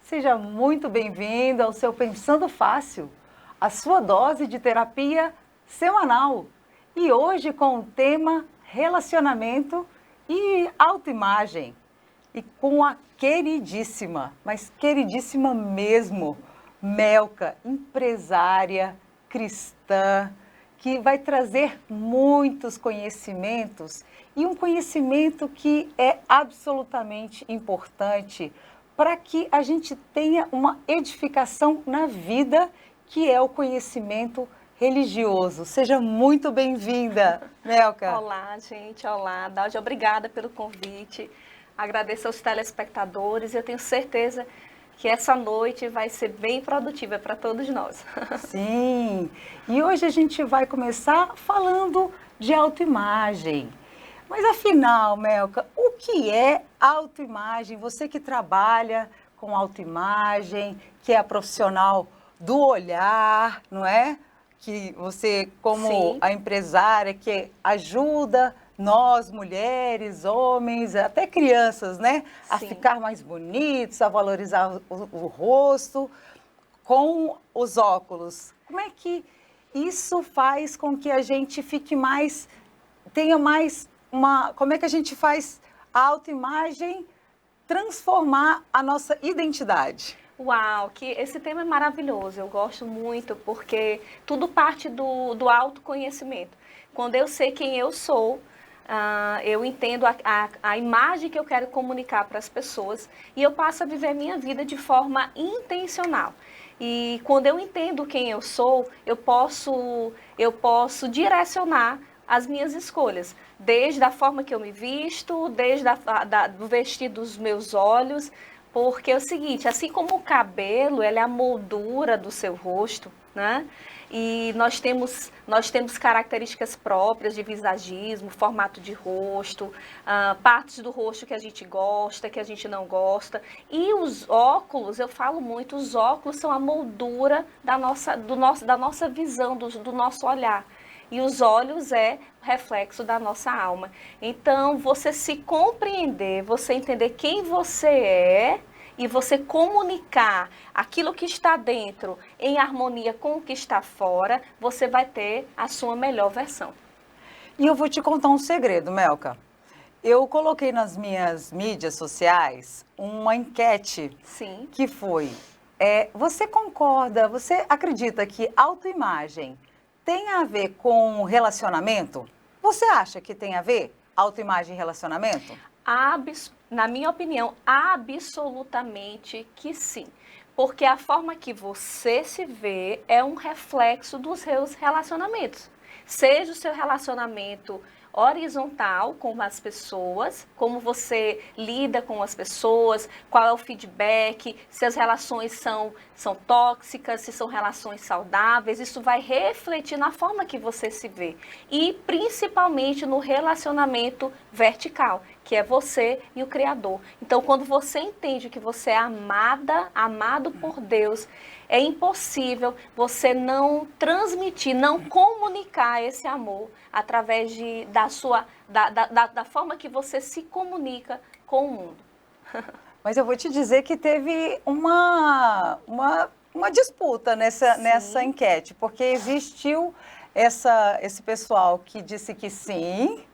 Seja muito bem-vindo ao seu Pensando Fácil, a sua dose de terapia semanal. E hoje com o tema relacionamento e autoimagem. E com a queridíssima, mas queridíssima mesmo, Melka, empresária cristã, que vai trazer muitos conhecimentos e um conhecimento que é absolutamente importante para que a gente tenha uma edificação na vida, que é o conhecimento religioso. Seja muito bem-vinda, Melka. Olá, gente. Olá, Dáudia. Obrigada pelo convite. Agradeço aos telespectadores. Eu tenho certeza que essa noite vai ser bem produtiva para todos nós. Sim, e hoje a gente vai começar falando de autoimagem. Mas afinal, Melka, o que é autoimagem? Você que trabalha com autoimagem, que é a profissional do olhar, não é? Que você, como Sim. a empresária, que ajuda nós, mulheres, homens, até crianças, né? A Sim. ficar mais bonitos, a valorizar o rosto com os óculos. Como é que isso faz com que a gente fique mais, tenha mais uma, como é que a gente faz a autoimagem transformar a nossa identidade? Uau, que esse tema é maravilhoso. Eu gosto muito porque tudo parte do autoconhecimento. Quando eu sei quem eu sou, eu entendo a imagem que eu quero comunicar para as pessoas e eu passo a viver minha vida de forma intencional. E quando eu entendo quem eu sou, eu posso direcionar as minhas escolhas, desde a forma que eu me visto, desde do vestir dos meus olhos, porque é o seguinte, assim como o cabelo, ele é a moldura do seu rosto, né? E nós temos características próprias de visagismo, formato de rosto, partes do rosto que a gente gosta, que a gente não gosta. E os óculos, eu falo muito, os óculos são a moldura da nossa visão, do nosso olhar. E os olhos é reflexo da nossa alma. Então, você se compreender, você entender quem você é e você comunicar aquilo que está dentro em harmonia com o que está fora, você vai ter a sua melhor versão. E eu vou te contar um segredo, Melka. Eu coloquei nas minhas mídias sociais uma enquete. Sim. Que foi, você concorda, você acredita que autoimagem tem a ver com relacionamento? Você acha que tem a ver autoimagem e relacionamento? Na minha opinião, absolutamente que sim. Porque a forma que você se vê é um reflexo dos seus relacionamentos. Seja o seu relacionamento horizontal com as pessoas, como você lida com as pessoas, qual é o feedback, se as relações são tóxicas, se são relações saudáveis, isso vai refletir na forma que você se vê. E principalmente no relacionamento vertical, que é você e o Criador. Então, quando você entende que você é amado por Deus, é impossível você não transmitir, não comunicar esse amor através da forma que você se comunica com o mundo. Mas eu vou te dizer que teve uma disputa nessa enquete, porque existiu esse pessoal que disse que sim,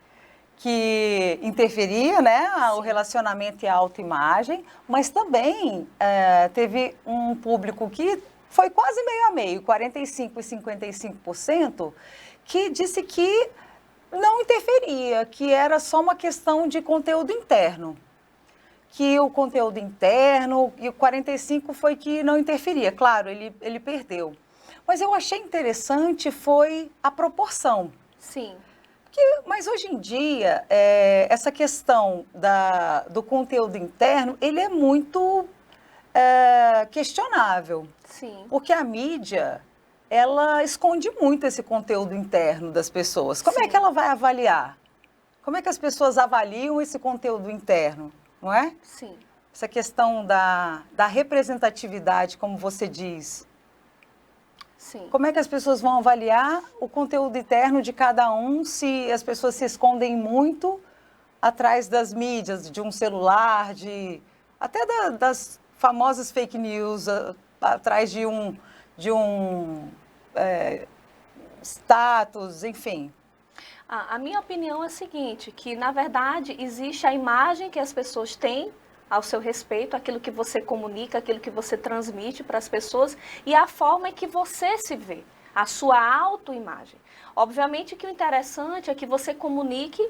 que interferia, né, o relacionamento e a autoimagem, mas também teve um público que foi quase meio a meio, 45% e 55%, que disse que não interferia, que era só uma questão de conteúdo interno. Que o conteúdo interno, e o 45% foi que não interferia. Claro, ele perdeu. Mas eu achei interessante foi a proporção. Sim. Mas hoje em dia, essa questão do conteúdo interno, ele é muito questionável. Sim. Porque a mídia, ela esconde muito esse conteúdo interno das pessoas. Como é que ela vai avaliar? Como é que as pessoas avaliam esse conteúdo interno, não é? Sim. Essa questão da representatividade, como você diz. Sim. Como é que as pessoas vão avaliar o conteúdo interno de cada um se as pessoas se escondem muito atrás das mídias, de um celular, até das famosas fake news atrás de um status, enfim. A minha opinião é a seguinte, que na verdade existe a imagem que as pessoas têm ao seu respeito, aquilo que você comunica, aquilo que você transmite para as pessoas e a forma em que você se vê, a sua autoimagem. Obviamente que o interessante é que você comunique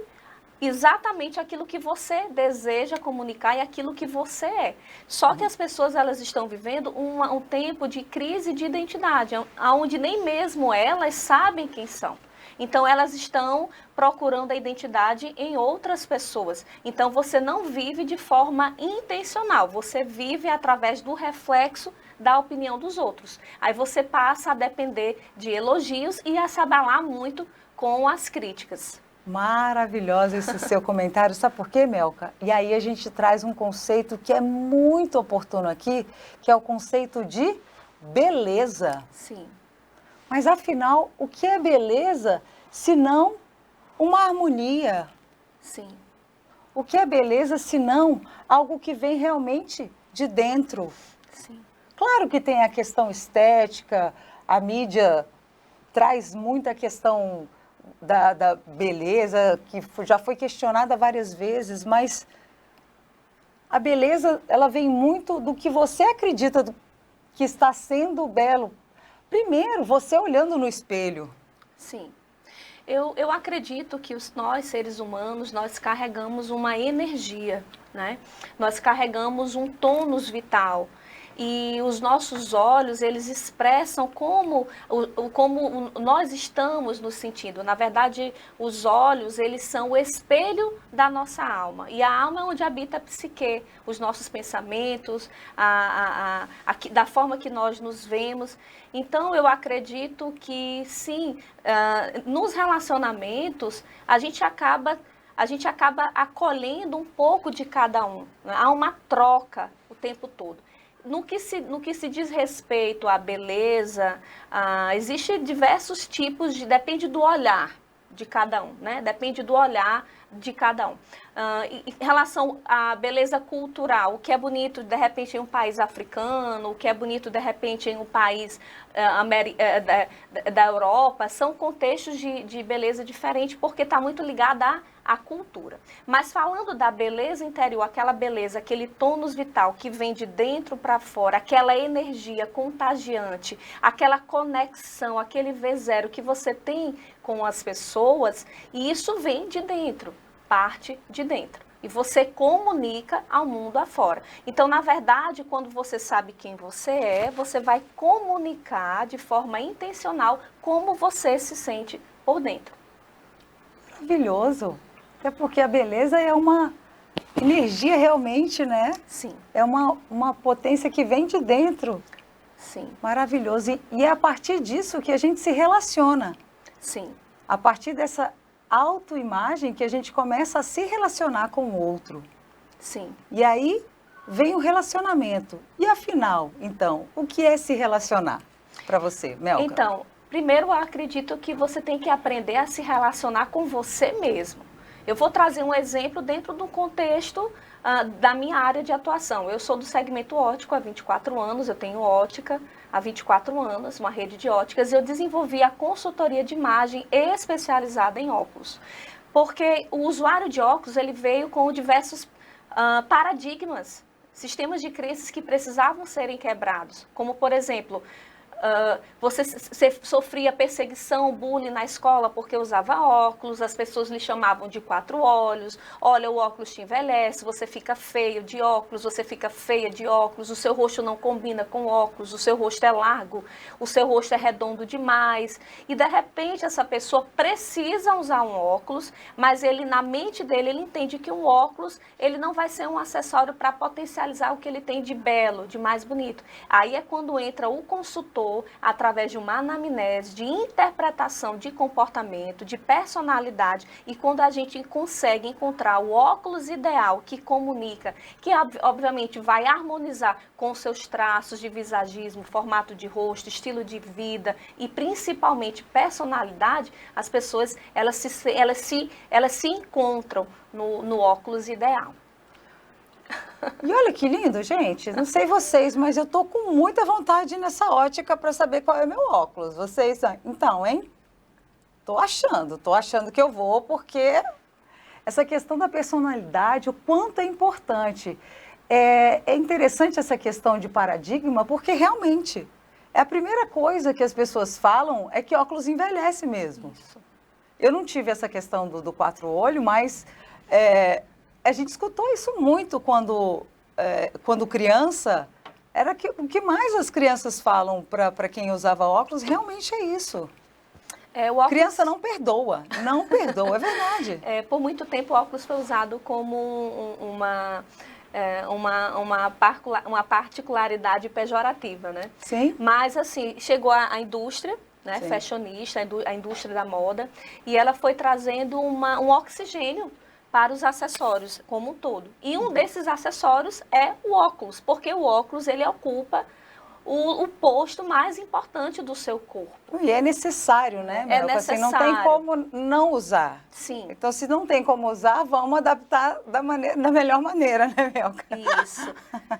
exatamente aquilo que você deseja comunicar e aquilo que você é. Só que as pessoas elas estão vivendo um tempo de crise de identidade, onde nem mesmo elas sabem quem são. Então, elas estão procurando a identidade em outras pessoas. Então, você não vive de forma intencional, você vive através do reflexo da opinião dos outros. Aí você passa a depender de elogios e a se abalar muito com as críticas. Maravilhoso esse seu comentário. Sabe por quê, Melka? E aí a gente traz um conceito que é muito oportuno aqui, que é o conceito de beleza. Sim. Mas afinal, o que é beleza se não uma harmonia? Sim. O que é beleza se não algo que vem realmente de dentro? Sim. Claro que tem a questão estética, a mídia traz muita questão da beleza, que já foi questionada várias vezes, mas a beleza, ela vem muito do que você acredita que está sendo belo. Primeiro, você olhando no espelho. Sim. Eu acredito que nós, seres humanos, nós carregamos uma energia, né? Nós carregamos um tônus vital. E os nossos olhos, eles expressam como nós estamos nos sentindo. Na verdade, os olhos, eles são o espelho da nossa alma. E a alma é onde habita a psique, os nossos pensamentos, da forma que nós nos vemos. Então, eu acredito que, sim, nos relacionamentos, a gente acaba acolhendo um pouco de cada um. Né? Há uma troca o tempo todo. No que se diz respeito à beleza, existem diversos tipos, depende do olhar de cada um, né? Depende do olhar de cada um. Em relação à beleza cultural, o que é bonito de repente em um país africano, o que é bonito de repente em um país da Europa, são contextos de beleza diferente porque está muito ligada à cultura. Mas falando da beleza interior, aquela beleza, aquele tônus vital que vem de dentro para fora, aquela energia contagiante, aquela conexão, aquele V0 que você tem com as pessoas, e isso vem de dentro, parte de dentro. E você comunica ao mundo afora. Então, na verdade, quando você sabe quem você vai comunicar de forma intencional como você se sente por dentro. Maravilhoso. É porque a beleza é uma energia realmente, né? Sim. É uma potência que vem de dentro. Sim. Maravilhoso. E é a partir disso que a gente se relaciona. Sim. A partir dessa autoimagem que a gente começa a se relacionar com o outro. Sim. E aí vem o relacionamento. E afinal, então, o que é se relacionar para você, Melka? Então, primeiro eu acredito que você tem que aprender a se relacionar com você mesmo. Eu vou trazer um exemplo dentro do contexto da minha área de atuação. Eu sou do segmento óptico há 24 anos, eu tenho ótica há 24 anos, uma rede de óticas, e eu desenvolvi a consultoria de imagem especializada em óculos. Porque o usuário de óculos, ele veio com diversos paradigmas, sistemas de crenças que precisavam serem quebrados. Como, por exemplo, você sofria perseguição, bullying na escola porque usava óculos, as pessoas lhe chamavam de 4 olhos, olha, o óculos te envelhece, você fica feio de óculos, você fica feia de óculos, o seu rosto não combina com óculos, o seu rosto é largo, o seu rosto é redondo demais. E de repente essa pessoa precisa usar um óculos, mas ele na mente dele, ele entende que um óculos, ele não vai ser um acessório para potencializar o que ele tem de belo, de mais bonito. Aí é quando entra o consultor, através de uma anamnese, de interpretação de comportamento, de personalidade, e quando a gente consegue encontrar o óculos ideal que comunica, que obviamente vai harmonizar com seus traços de visagismo, formato de rosto, estilo de vida e principalmente personalidade, as pessoas elas se encontram no óculos ideal. E olha que lindo, gente. Não sei vocês, mas eu tô com muita vontade de ir nessa ótica para saber qual é o meu óculos. Vocês, então, hein? Tô achando que eu vou, porque essa questão da personalidade, o quanto é importante. É interessante essa questão de paradigma, porque realmente é a primeira coisa que as pessoas falam é que óculos envelhece mesmo. Isso. Eu não tive essa questão do quatro-olho, mas a gente escutou isso muito quando criança. Era o que mais as crianças falam para quem usava óculos, realmente é isso. O óculos, criança não perdoa, é verdade. Por muito tempo o óculos foi usado como uma particularidade pejorativa, né? Sim. Mas assim, chegou a indústria, né, Sim. fashionista, a indústria da moda, e ela foi trazendo um oxigênio para os acessórios como um todo. E um desses acessórios é o óculos, porque o óculos ele ocupa o posto mais importante do seu corpo. E é necessário, né, Melka? É necessário. Assim, não tem como não usar. Sim. Então, se não tem como usar, vamos adaptar da melhor maneira, né, Melka? Isso.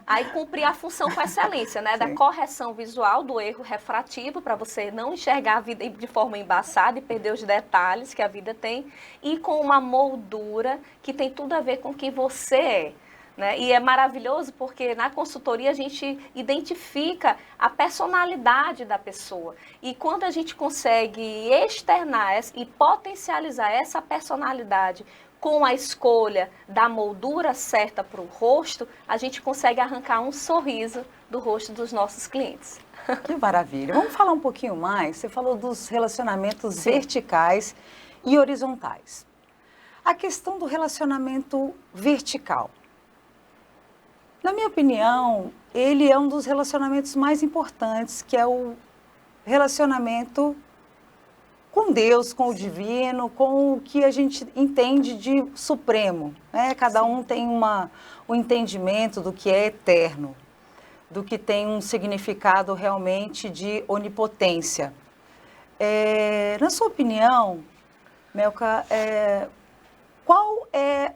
Aí cumprir a função com excelência, né? Sim. Da correção visual, do erro refrativo, para você não enxergar a vida de forma embaçada e perder os detalhes que a vida tem. E com uma moldura que tem tudo a ver com quem você é. Né? E é maravilhoso porque na consultoria a gente identifica a personalidade da pessoa. E quando a gente consegue externar e potencializar essa personalidade com a escolha da moldura certa para o rosto, a gente consegue arrancar um sorriso do rosto dos nossos clientes. Que maravilha. Vamos falar um pouquinho mais. Você falou dos relacionamentos Sim. verticais e horizontais. A questão do relacionamento vertical. Na minha opinião, ele é um dos relacionamentos mais importantes, que é o relacionamento com Deus, com o divino, com o que a gente entende de supremo. Né? Cada um tem um entendimento do que é eterno, do que tem um significado realmente de onipotência. Na sua opinião, Melka, qual é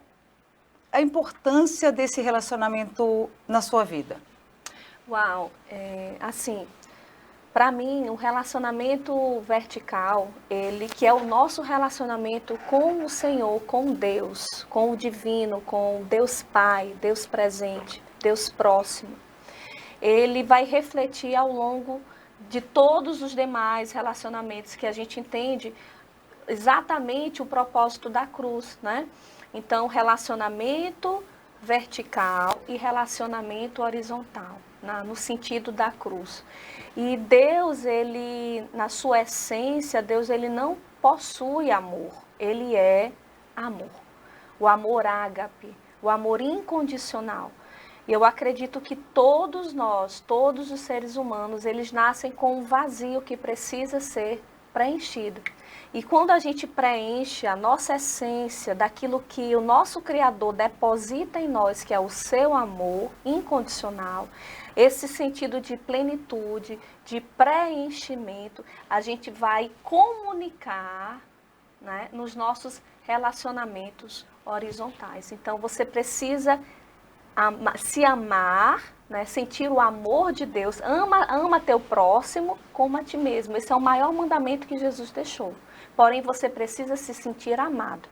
a importância desse relacionamento na sua vida? Uau, assim, para mim, o relacionamento vertical, ele que é o nosso relacionamento com o Senhor, com Deus, com o divino, com Deus Pai, Deus presente, Deus próximo, ele vai refletir ao longo de todos os demais relacionamentos que a gente entende exatamente o propósito da cruz, né? Então, relacionamento vertical e relacionamento horizontal, no sentido da cruz. E Deus, ele, na sua essência, Deus, ele não possui amor, ele é amor. O amor ágape, o amor incondicional. E eu acredito que todos nós, todos os seres humanos, eles nascem com um vazio que precisa ser preenchido. E quando a gente preenche a nossa essência daquilo que o nosso Criador deposita em nós, que é o seu amor incondicional, esse sentido de plenitude, de preenchimento, a gente vai comunicar, né, nos nossos relacionamentos horizontais. Então, você precisa se amar, né, sentir o amor de Deus, ama teu próximo como a ti mesmo. Esse é o maior mandamento que Jesus deixou. Porém, você precisa se sentir amado.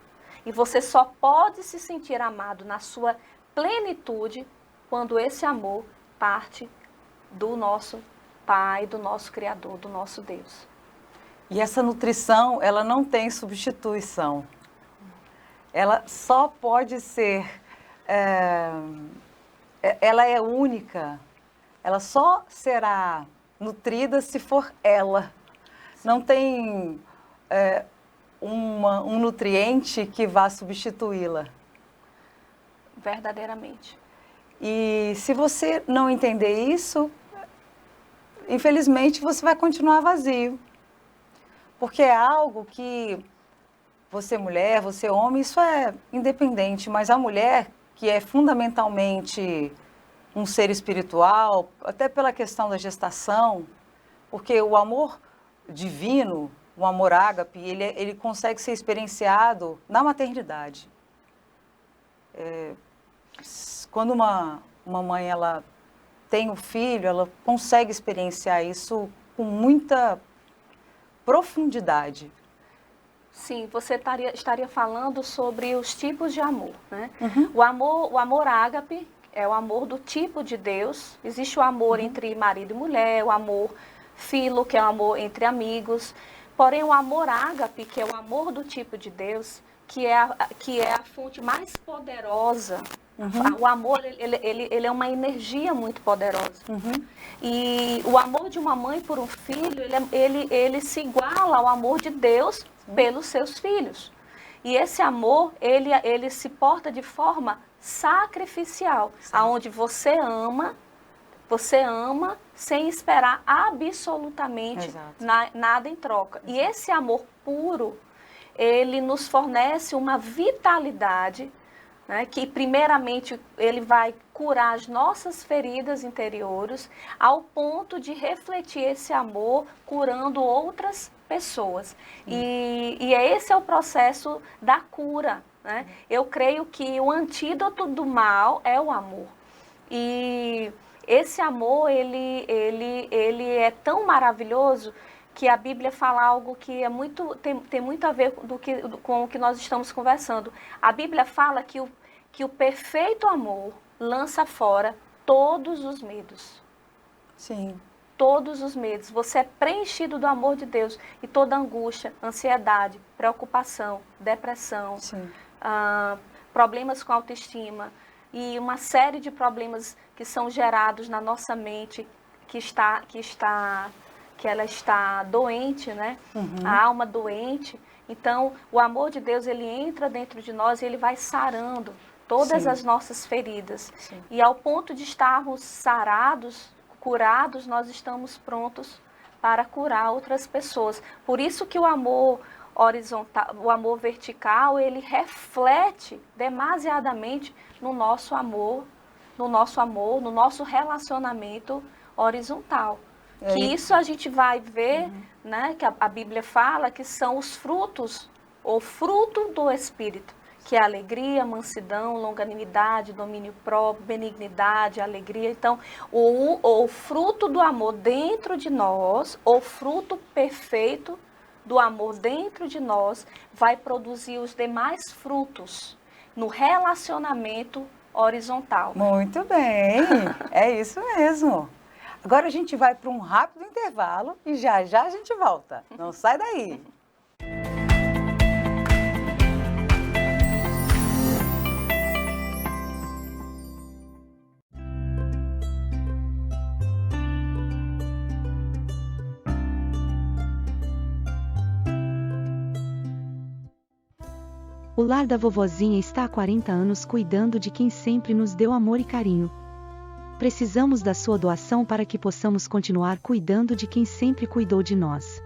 E você só pode se sentir amado na sua plenitude quando esse amor parte do nosso Pai, do nosso Criador, do nosso Deus. E essa nutrição, ela não tem substituição. Ela só pode ser... ela é única. Ela só será nutrida se for ela. Não tem... um nutriente que vá substituí-la. Verdadeiramente. E se você não entender isso, infelizmente você vai continuar vazio. Porque é algo que você mulher, você homem, isso é independente, mas a mulher, que é fundamentalmente um ser espiritual, até pela questão da gestação, porque o amor divino, o amor ágape, ele consegue ser experienciado na maternidade. quando uma mãe ela tem um filho, ela consegue experienciar isso com muita profundidade. Sim, você estaria falando sobre os tipos de amor, né? Uhum. O amor ágape é o amor do tipo de Deus. Existe o amor entre marido e mulher, o amor filo, que é o amor entre amigos. Porém, o amor ágape, que é o amor do tipo de Deus, que é a fonte mais poderosa. O amor, ele é uma energia muito poderosa. E o amor de uma mãe por um filho, ele se iguala ao amor de Deus pelos seus filhos. E esse amor, ele se porta de forma sacrificial, aonde você ama sem esperar absolutamente nada em troca. E esse amor puro, ele nos fornece uma vitalidade, né, que primeiramente ele vai curar as nossas feridas interiores, ao ponto de refletir esse amor curando outras pessoas. E esse é o processo da cura, né? Eu creio que o antídoto do mal é o amor. E esse amor, ele é tão maravilhoso que a Bíblia fala algo que tem muito a ver com o que nós estamos conversando. A Bíblia fala que o perfeito amor lança fora todos os medos. Sim. Todos os medos. Você é preenchido do amor de Deus e toda angústia, ansiedade, preocupação, depressão, problemas com autoestima e uma série de problemas que são gerados na nossa mente, que ela está doente, né? A alma doente. Então, o amor de Deus, ele entra dentro de nós e ele vai sarando todas as nossas feridas. E ao ponto de estarmos sarados, curados, nós estamos prontos para curar outras pessoas. Por isso que o amor horizontal, o amor vertical, ele reflete demasiadamente no nosso amor, no nosso relacionamento horizontal. Que isso a gente vai ver, né, que a Bíblia fala que são os frutos, o fruto do Espírito, que é a alegria, mansidão, longanimidade, domínio próprio, benignidade, alegria. Então, o fruto do amor dentro de nós, o fruto perfeito do amor dentro de nós, vai produzir os demais frutos no relacionamento horizontal. Muito bem, é isso mesmo. Agora a gente vai para um rápido intervalo e já a gente volta. Não sai daí. O Lar da Vovozinha está há 40 anos cuidando de quem sempre nos deu amor e carinho. Precisamos da sua doação para que possamos continuar cuidando de quem sempre cuidou de nós.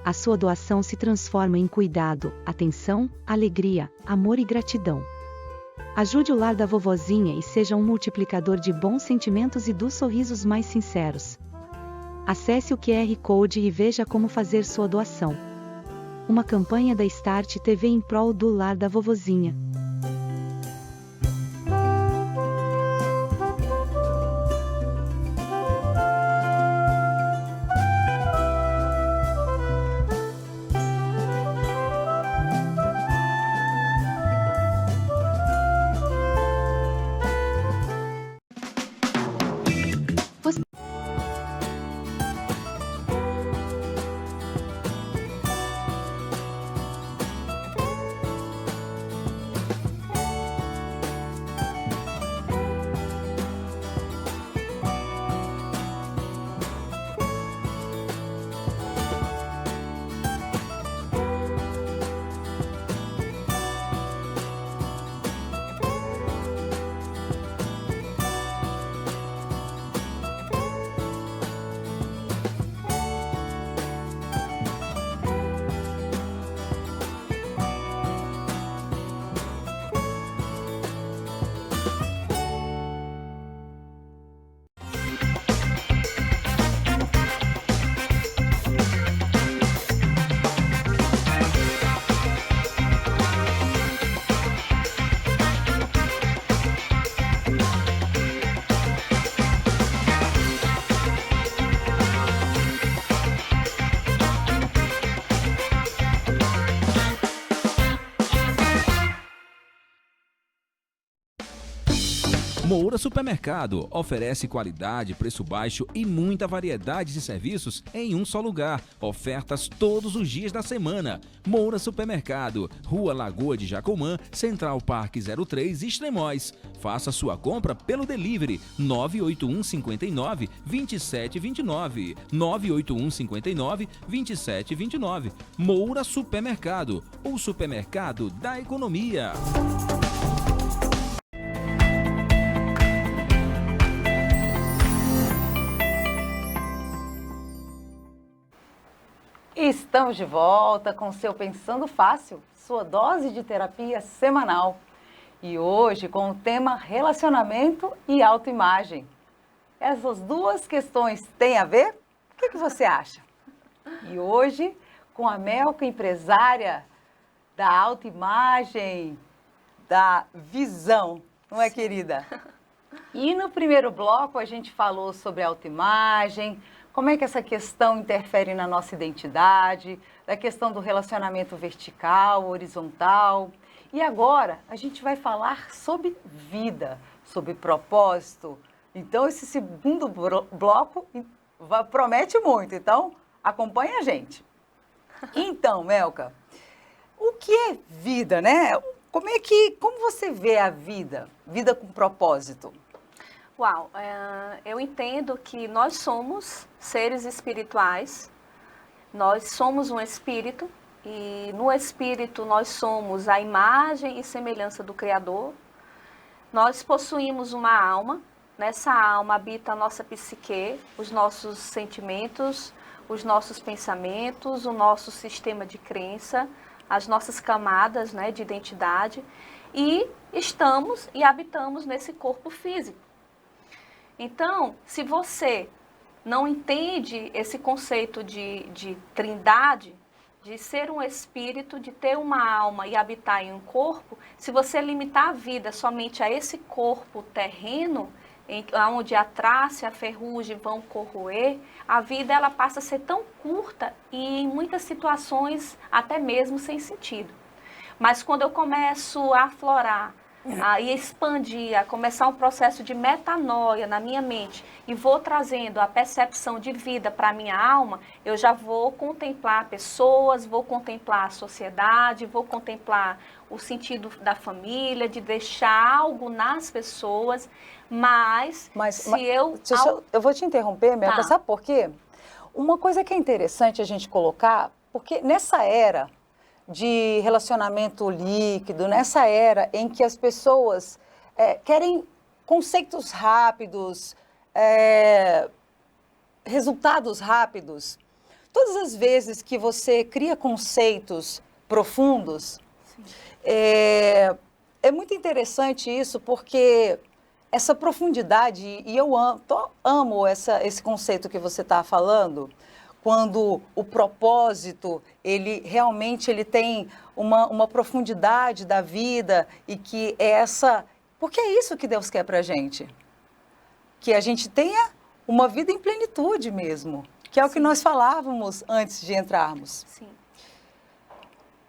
A sua doação se transforma em cuidado, atenção, alegria, amor e gratidão. Ajude o Lar da Vovozinha e seja um multiplicador de bons sentimentos e dos sorrisos mais sinceros. Acesse o QR Code e veja como fazer sua doação. Uma campanha da Start TV em prol do Lar da Vovozinha. Moura Supermercado oferece qualidade, preço baixo e muita variedade de serviços em um só lugar. Ofertas todos os dias da semana. Moura Supermercado, Rua Lagoa de Jacomã, Central Parque 03, Extremóis. Faça sua compra pelo delivery 981 59 2729. 981 59 2729. Moura Supermercado, o supermercado da economia. Estamos de volta com o seu Pensando Fácil, sua dose de terapia semanal. E hoje com o tema relacionamento e autoimagem. Essas duas questões têm a ver? O que você acha? E hoje com a Melka, empresária da autoimagem, da visão, não é, querida? E no primeiro bloco a gente falou sobre autoimagem, como é que essa questão interfere na nossa identidade, da questão do relacionamento vertical, horizontal. E agora a gente vai falar sobre vida, sobre propósito. Então esse segundo bloco promete muito, então acompanha a gente. Então, Melka, o que é vida, né? Como você vê a vida? Vida com propósito? Uau, eu entendo que nós somos seres espirituais, nós somos um espírito e no espírito nós somos a imagem e semelhança do Criador. Nós possuímos uma alma, nessa alma habita a nossa psique, os nossos sentimentos, os nossos pensamentos, o nosso sistema de crença, as nossas camadas, né, de identidade e estamos e habitamos nesse corpo físico. Então, se você não entende esse conceito de trindade, de ser um espírito, de ter uma alma e habitar em um corpo, se você limitar a vida somente a esse corpo terreno, onde a traça e a ferrugem vão corroer, a vida ela passa a ser tão curta e em muitas situações até mesmo sem sentido. Mas quando eu começo a aflorar, a expandir, a começar um processo de metanoia na minha mente e vou trazendo a percepção de vida para a minha alma, eu já vou contemplar pessoas, vou contemplar a sociedade, vou contemplar o sentido da família, de deixar algo nas pessoas, mas eu vou te interromper, Melka, Tá. Sabe por quê? Uma coisa que é interessante a gente colocar, porque nessa era de relacionamento líquido, nessa era em que as pessoas querem conceitos rápidos, resultados rápidos, todas as vezes que você cria conceitos profundos, é muito interessante isso, porque essa profundidade, e eu amo esse conceito que você está falando, quando o propósito, ele realmente tem uma profundidade da vida e que é essa... Porque é isso que Deus quer para a gente. Que a gente tenha uma vida em plenitude mesmo, que é o que nós falávamos antes de entrarmos. Sim.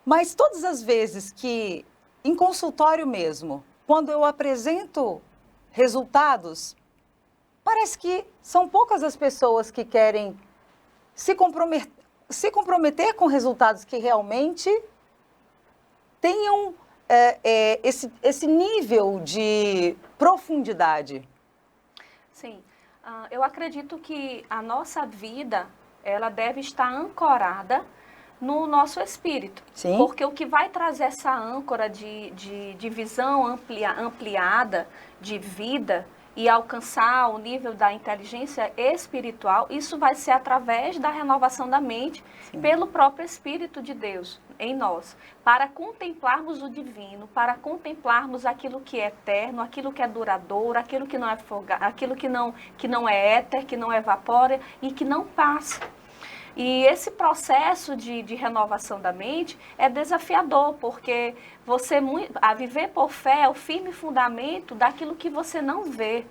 Mas todas as vezes que, em consultório mesmo, quando eu apresento resultados, parece que são poucas as pessoas que querem se comprometer com resultados que realmente tenham esse nível de profundidade. Sim, eu acredito que a nossa vida, ela deve estar ancorada no nosso espírito. Sim. Porque o que vai trazer essa âncora de visão ampliada, de vida, e alcançar o nível da inteligência espiritual, isso vai ser através da renovação da mente, Sim. Pelo próprio Espírito de Deus em nós, para contemplarmos o divino, para contemplarmos aquilo que é eterno, aquilo que é duradouro, aquilo que não é aquilo que não é éter, que não evapora e que não passa. E esse processo de renovação da mente é desafiador, porque a viver por fé é o firme fundamento daquilo que você não vê.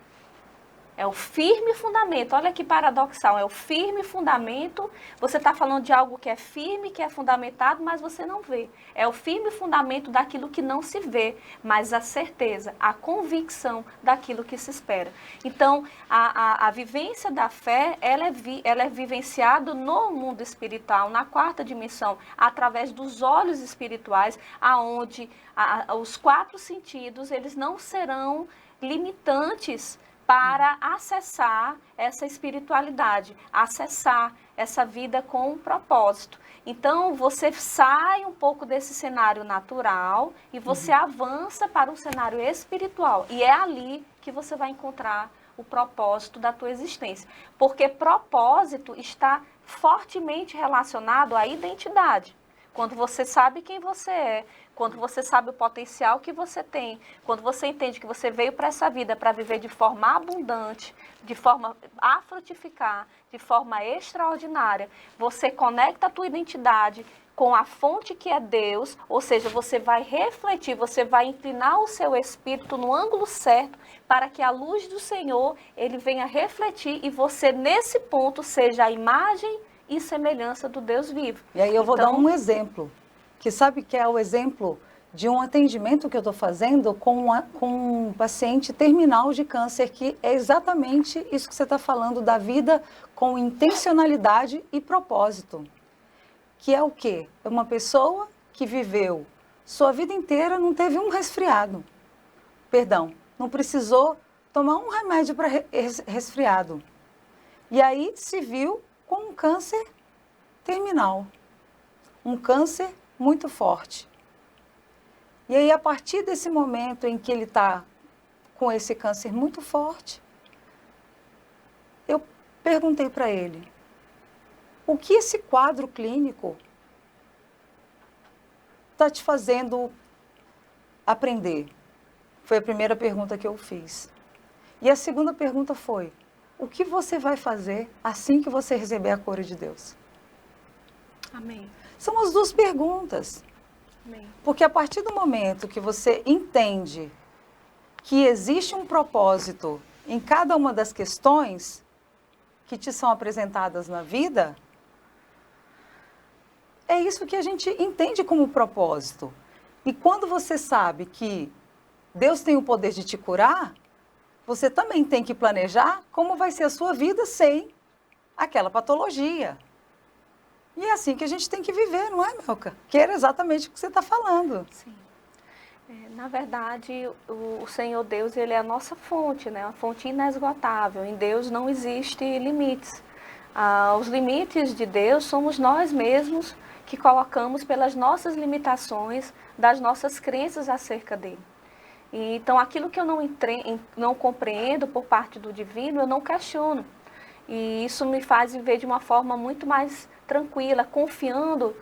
É o firme fundamento. Olha que paradoxal, é o firme fundamento. Você está falando de algo que é firme, que é fundamentado, mas você não vê. É o firme fundamento daquilo que não se vê, mas a certeza, a convicção daquilo que se espera. Então, a vivência da fé, ela é vivenciada no mundo espiritual, na quarta dimensão, através dos olhos espirituais, aonde os 4 sentidos, eles não serão limitantes para acessar essa espiritualidade, acessar essa vida com um propósito. Então, você sai um pouco desse cenário natural e você avança para um cenário espiritual. E é ali que você vai encontrar o propósito da tua existência. Porque propósito está fortemente relacionado à identidade. Quando você sabe quem você é, quando você sabe o potencial que você tem, quando você entende que você veio para essa vida para viver de forma abundante, de forma a frutificar, de forma extraordinária, você conecta a tua identidade com a fonte que é Deus, ou seja, você vai refletir, você vai inclinar o seu espírito no ângulo certo para que a luz do Senhor, ele venha refletir e você nesse ponto seja a imagem e semelhança do Deus vivo. E aí eu vou dar um exemplo, que sabe que é o exemplo de um atendimento que eu estou fazendo com um paciente terminal de câncer, que é exatamente isso que você está falando, da vida com intencionalidade e propósito. Que é o quê? É uma pessoa que viveu sua vida inteira, não teve um resfriado. Perdão, não precisou tomar um remédio para resfriado. E aí se viu com um câncer terminal, um câncer muito forte. E aí, a partir desse momento em que ele está com esse câncer muito forte, eu perguntei para ele, o que esse quadro clínico está te fazendo aprender? Foi a primeira pergunta que eu fiz. E a segunda pergunta foi, o que você vai fazer assim que você receber a cura de Deus? Amém. São as 2 perguntas. Amém. Porque a partir do momento que você entende que existe um propósito em cada uma das questões que te são apresentadas na vida, é isso que a gente entende como propósito. E quando você sabe que Deus tem o poder de te curar, você também tem que planejar como vai ser a sua vida sem aquela patologia. E é assim que a gente tem que viver, não é, Melka? Que era exatamente o que você está falando. Sim. Na verdade, o Senhor Deus, ele é a nossa fonte, né? A fonte inesgotável. Em Deus não existe limites. Os limites de Deus somos nós mesmos que colocamos pelas nossas limitações, das nossas crenças acerca dele. E, então, aquilo que eu não compreendo por parte do divino, eu não questiono. E isso me faz viver de uma forma muito mais tranquila, confiando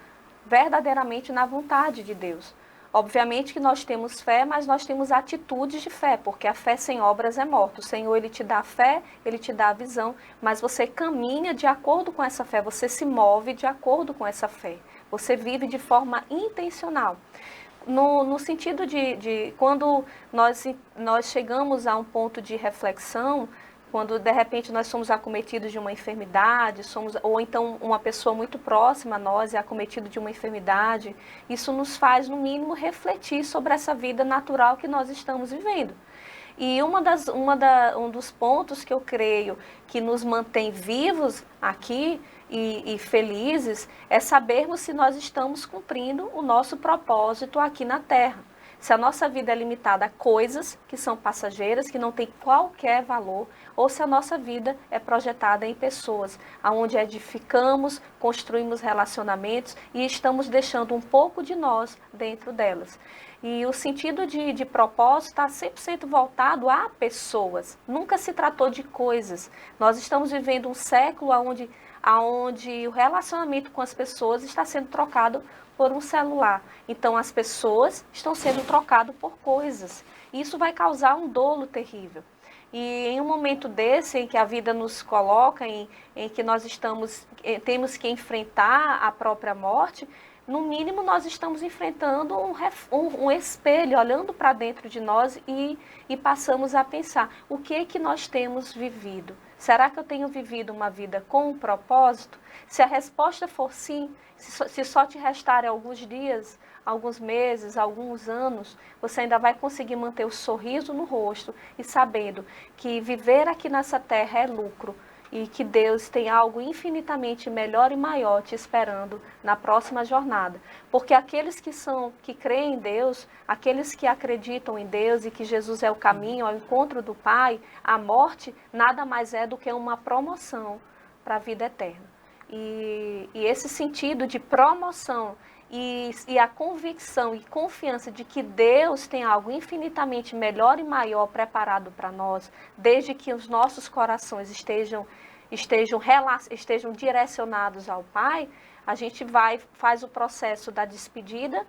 verdadeiramente na vontade de Deus. Obviamente que nós temos fé, mas nós temos atitudes de fé, porque a fé sem obras é morta. O Senhor, ele te dá a fé, ele te dá a visão, mas você caminha de acordo com essa fé, você se move de acordo com essa fé. Você vive de forma intencional. No sentido de quando nós chegamos a um ponto de reflexão, quando de repente nós somos acometidos de uma enfermidade, ou então uma pessoa muito próxima a nós é acometida de uma enfermidade, isso nos faz, no mínimo, refletir sobre essa vida natural que nós estamos vivendo. E um dos pontos que eu creio que nos mantém vivos aqui e felizes é sabermos se nós estamos cumprindo o nosso propósito aqui na Terra. Se a nossa vida é limitada a coisas que são passageiras, que não têm qualquer valor, ou se a nossa vida é projetada em pessoas, onde edificamos, construímos relacionamentos e estamos deixando um pouco de nós dentro delas. E o sentido de propósito está 100% voltado a pessoas, nunca se tratou de coisas. Nós estamos vivendo um século onde o relacionamento com as pessoas está sendo trocado por um celular. Então, as pessoas estão sendo trocadas por coisas. Isso vai causar um dolo terrível. E em um momento desse, em que a vida nos coloca, em que nós temos que enfrentar a própria morte, no mínimo nós estamos enfrentando um espelho, olhando para dentro de nós e passamos a pensar, o que é que nós temos vivido? Será que eu tenho vivido uma vida com um propósito? Se a resposta for sim, se só te restarem alguns dias, alguns meses, alguns anos, você ainda vai conseguir manter o sorriso no rosto e sabendo que viver aqui nessa terra é lucro e que Deus tem algo infinitamente melhor e maior te esperando na próxima jornada. Porque aqueles que creem em Deus, aqueles que acreditam em Deus e que Jesus é o caminho ao encontro do Pai, a morte nada mais é do que uma promoção para a vida eterna. E esse sentido de promoção e a convicção e confiança de que Deus tem algo infinitamente melhor e maior preparado para nós, desde que os nossos corações estejam direcionados ao Pai, a gente faz o processo da despedida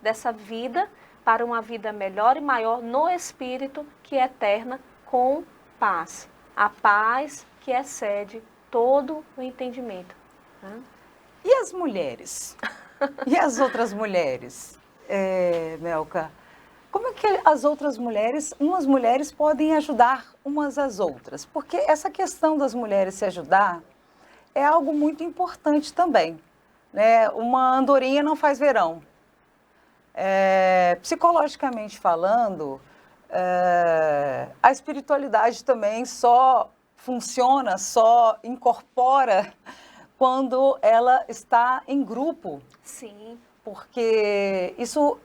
dessa vida para uma vida melhor e maior no Espírito, que é eterna, com paz. A paz que excede todo o entendimento. E as mulheres? E as outras mulheres, Melka? Como é que as outras mulheres, umas mulheres podem ajudar umas às outras? Porque essa questão das mulheres se ajudar é algo muito importante também, né? Uma andorinha não faz verão. Psicologicamente falando, a espiritualidade também só funciona, só incorpora quando ela está em grupo. Sim. Porque isso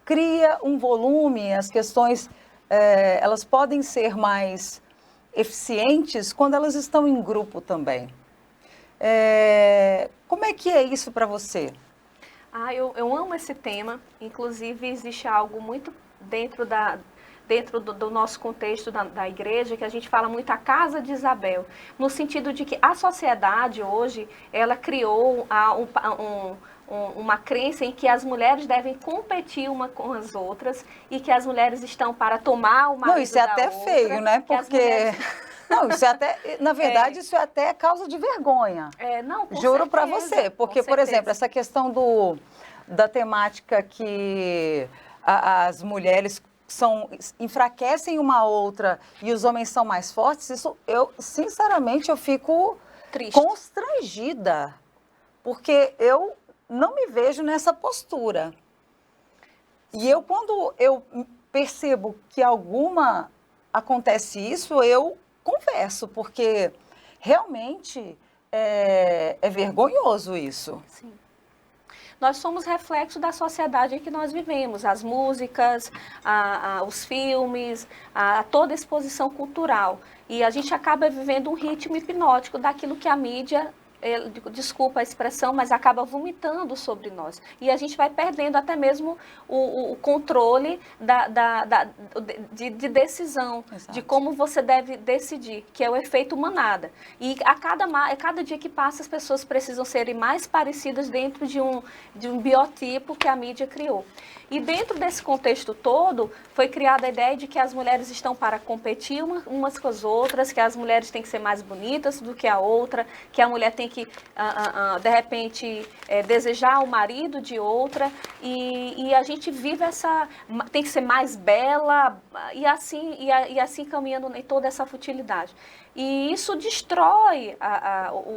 cria um volume, as questões, elas podem ser mais eficientes quando elas estão em grupo também. Como é que é isso para você? Eu amo esse tema, inclusive existe algo muito dentro do nosso contexto da igreja, que a gente fala muito a casa de Isabel, no sentido de que a sociedade hoje, ela criou uma crença em que as mulheres devem competir uma com as outras e que as mulheres estão para tomar o marido da outra. Não, isso é até feio, né? Porque... Não, isso é até, na verdade, isso é até causa de vergonha. Não, com Juro para certeza, você, porque, por exemplo, essa questão da temática que as mulheres enfraquecem uma outra e os homens são mais fortes, isso sinceramente, eu fico triste, constrangida, porque eu não me vejo nessa postura. E quando eu percebo que acontece isso, eu converso, porque realmente é vergonhoso isso. Sim. Nós somos reflexo da sociedade em que nós vivemos, as músicas, os filmes, toda a exposição cultural. E a gente acaba vivendo um ritmo hipnótico daquilo que a mídia, desculpa a expressão, mas acaba vomitando sobre nós. E a gente vai perdendo até mesmo o controle de decisão, exato, de como você deve decidir, que é o efeito manada. E a cada dia que passa, as pessoas precisam serem mais parecidas dentro de um biotipo que a mídia criou. E dentro desse contexto todo, foi criada a ideia de que as mulheres estão para competir umas com as outras, que as mulheres têm que ser mais bonitas do que a outra, que a mulher tem que, de repente, desejar o marido de outra, e a gente vive tem que ser mais bela, e assim caminhando em toda essa futilidade. E isso destrói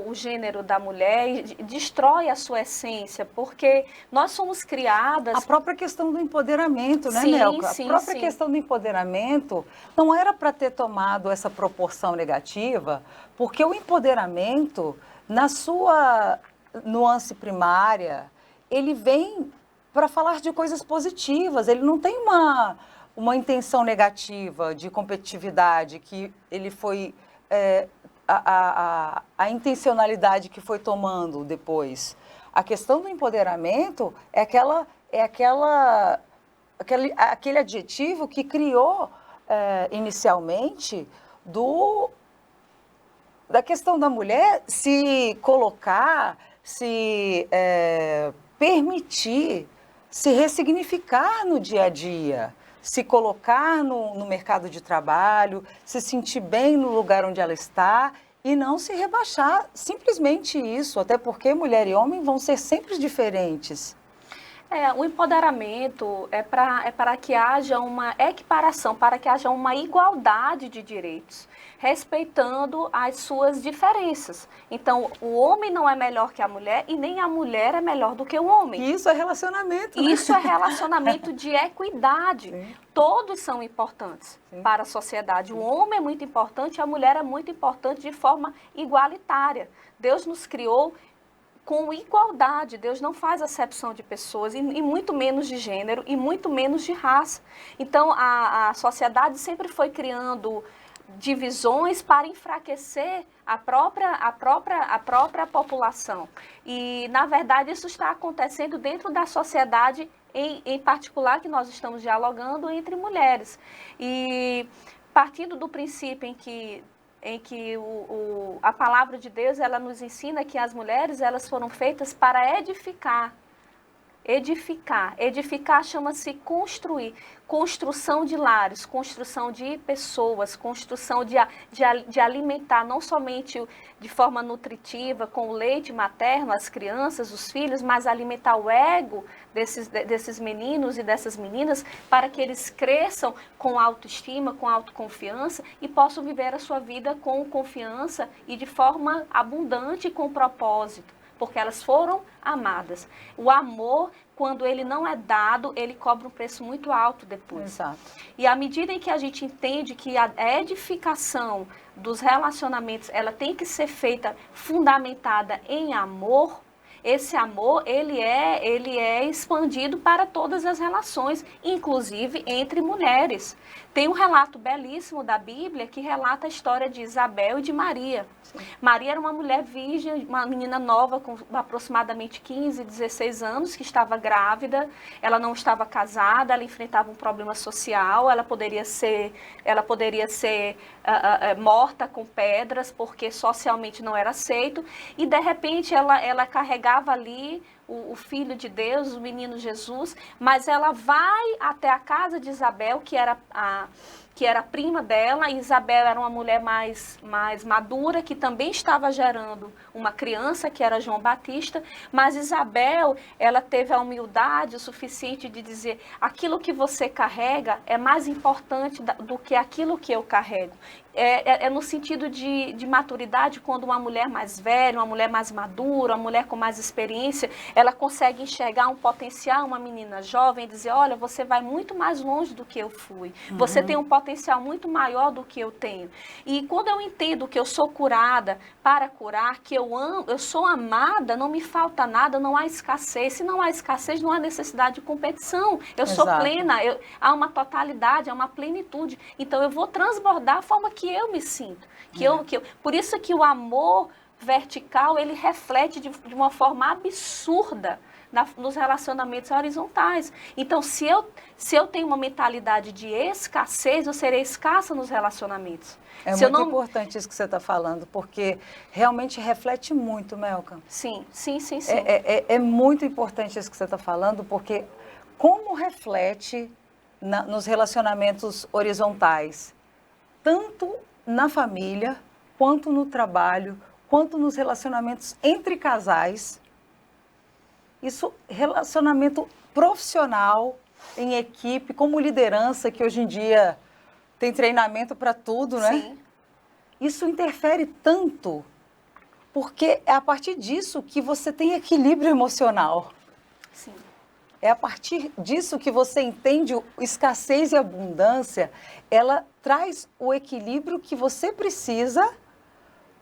o gênero da mulher, destrói a sua essência, porque nós somos criadas... A própria questão do empoderamento, né, sim, Melka? Sim, a própria questão do empoderamento não era para ter tomado essa proporção negativa, porque o empoderamento, na sua nuance primária, ele vem para falar de coisas positivas, ele não tem uma intenção negativa de competitividade, que ele foi... a intencionalidade que foi tomando depois. A questão do empoderamento é aquele adjetivo que criou inicialmente da questão da mulher se colocar, se permitir, se ressignificar no dia a dia, se colocar no mercado de trabalho, se sentir bem no lugar onde ela está E não se rebaixar simplesmente isso, até porque mulher e homem vão ser sempre diferentes. O empoderamento é para que haja uma equiparação, para que haja uma igualdade de direitos, respeitando as suas diferenças. Então, o homem não é melhor que a mulher e nem a mulher é melhor do que o homem. E isso é relacionamento, né? Isso é relacionamento de equidade. Sim. Todos são importantes para a sociedade. O homem é muito importante, a mulher é muito importante de forma igualitária. Deus nos criou com igualdade. Deus não faz acepção de pessoas, e muito menos de gênero, e muito menos de raça. Então, a sociedade sempre foi criando divisões para enfraquecer a própria população. E, na verdade, isso está acontecendo dentro da sociedade, em particular, que nós estamos dialogando entre mulheres. E partindo do princípio em que a palavra de Deus, ela nos ensina que as mulheres, elas foram feitas para edificar. Edificar chama-se construir. Construção de lares, construção de pessoas, construção de alimentar, não somente de forma nutritiva, com o leite materno, as crianças, os filhos, mas alimentar o ego desses meninos e dessas meninas, para que eles cresçam com autoestima, com autoconfiança e possam viver a sua vida com confiança e de forma abundante e com propósito, porque elas foram amadas. O amor, quando ele não é dado, ele cobra um preço muito alto depois. Exato. E à medida em que a gente entende que a edificação dos relacionamentos, ela tem que ser feita fundamentada em amor, esse amor, ele é expandido para todas as relações, inclusive entre mulheres. Tem um relato belíssimo da Bíblia que relata a história de Isabel e de Maria. Sim. Maria era uma mulher virgem, uma menina nova com aproximadamente 15, 16 anos, que estava grávida, ela não estava casada, ela enfrentava um problema social, ela poderia ser morta com pedras, porque socialmente não era aceito, e de repente ela carregava ali o Filho de Deus, o menino Jesus, mas ela vai até a casa de Isabel, que era a prima dela. E Isabel era uma mulher mais madura, que também estava gerando uma criança, que era João Batista, mas Isabel, ela teve a humildade o suficiente de dizer: aquilo que você carrega é mais importante do que aquilo que eu carrego. É no sentido de maturidade, quando uma mulher mais velha, uma mulher mais madura, uma mulher com mais experiência, ela consegue enxergar um potencial, uma menina jovem, e dizer: olha, você vai muito mais longe do que eu fui, você tem um potencial muito maior do que eu tenho. E quando eu entendo que eu sou curada para curar, que eu amo, eu sou amada, não me falta nada, não há escassez. Se não há escassez, não há necessidade de competição. Eu sou plena, há uma totalidade, há uma plenitude. Então eu vou transbordar a forma que eu me sinto. Por isso que o amor vertical, ele reflete de uma forma absurda nos relacionamentos horizontais. Então, se eu tenho uma mentalidade de escassez, eu serei escassa nos relacionamentos. É muito importante isso que você está falando, porque realmente reflete muito, Melka. Sim. É muito importante isso que você está falando, porque como reflete nos relacionamentos horizontais, tanto na família, quanto no trabalho, quanto nos relacionamentos entre casais. Isso, relacionamento profissional, em equipe, como liderança, que hoje em dia tem treinamento para tudo, né? Sim. Isso interfere tanto, porque é a partir disso que você tem equilíbrio emocional. Sim. É a partir disso que você entende escassez e abundância, ela traz o equilíbrio que você precisa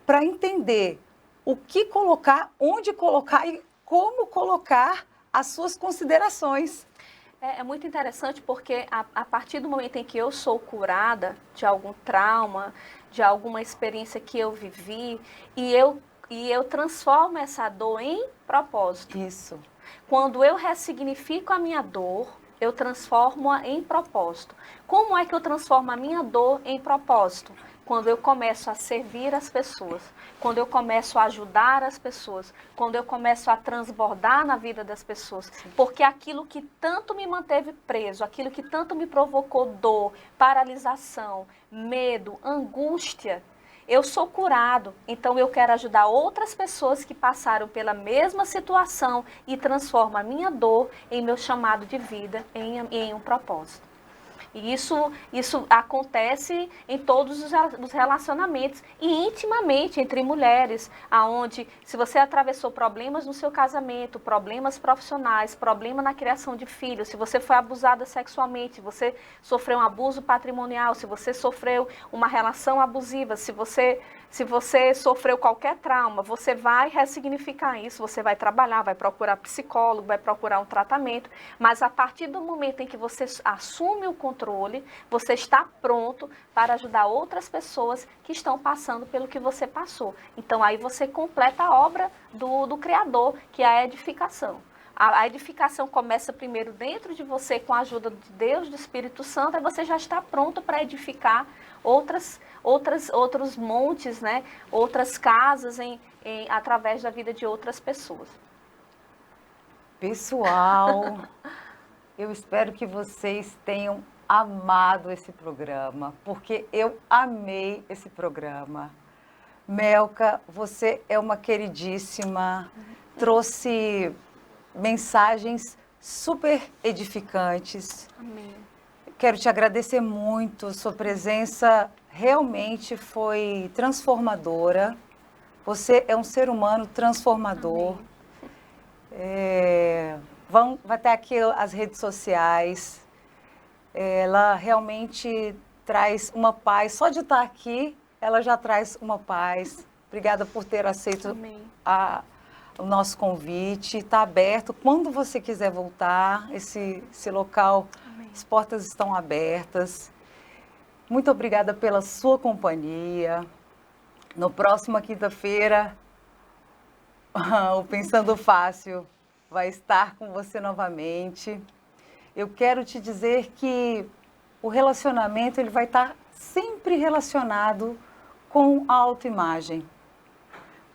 para entender o que colocar, onde colocar e como colocar as suas considerações. É muito interessante, porque a partir do momento em que eu sou curada de algum trauma, de alguma experiência que eu vivi, e eu transformo essa dor em propósito. Isso. Quando eu ressignifico a minha dor, eu transformo-a em propósito. Como é que eu transformo a minha dor em propósito? Quando eu começo a servir as pessoas, quando eu começo a ajudar as pessoas, quando eu começo a transbordar na vida das pessoas. Porque aquilo que tanto me manteve preso, aquilo que tanto me provocou dor, paralisação, medo, angústia, eu sou curado, então eu quero ajudar outras pessoas que passaram pela mesma situação e transforma a minha dor em meu chamado de vida, em um propósito. E isso acontece em todos os relacionamentos e intimamente entre mulheres, aonde se você atravessou problemas no seu casamento, problemas profissionais, problema na criação de filhos, se você foi abusada sexualmente, se você sofreu um abuso patrimonial, se você sofreu uma relação abusiva, se você sofreu qualquer trauma, você vai ressignificar isso, você vai trabalhar, vai procurar psicólogo, vai procurar um tratamento, mas a partir do momento em que você assume o controle, você está pronto para ajudar outras pessoas que estão passando pelo que você passou. Então aí você completa a obra do Criador, que é a edificação. A edificação começa primeiro dentro de você com a ajuda de Deus, do Espírito Santo, aí você já está pronto para edificar outros montes, né? Outras casas através da vida de outras pessoas. Pessoal, eu espero que vocês tenham amado esse programa, porque eu amei esse programa. Melka, você é uma queridíssima, trouxe mensagens super edificantes. Amém. Quero te agradecer muito, sua presença realmente foi transformadora. Você é um ser humano transformador. Vai ter aqui as redes sociais. Ela realmente traz uma paz. Só de estar aqui, ela já traz uma paz. Obrigada por ter aceito o nosso convite. Está aberto. Quando você quiser voltar, esse local, as portas estão abertas. Muito obrigada pela sua companhia. No próximo quinta-feira, o Pensando Fácil vai estar com você novamente. Eu quero te dizer que o relacionamento ele vai estar sempre relacionado com a autoimagem.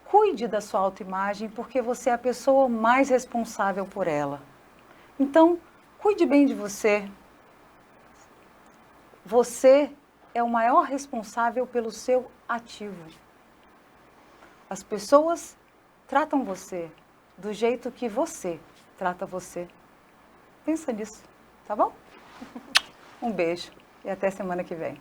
Cuide da sua autoimagem porque você é a pessoa mais responsável por ela. Então, cuide bem de você. Você é o maior responsável pelo seu ativo. As pessoas tratam você do jeito que você trata você. Pensa nisso, tá bom? Um beijo e até semana que vem.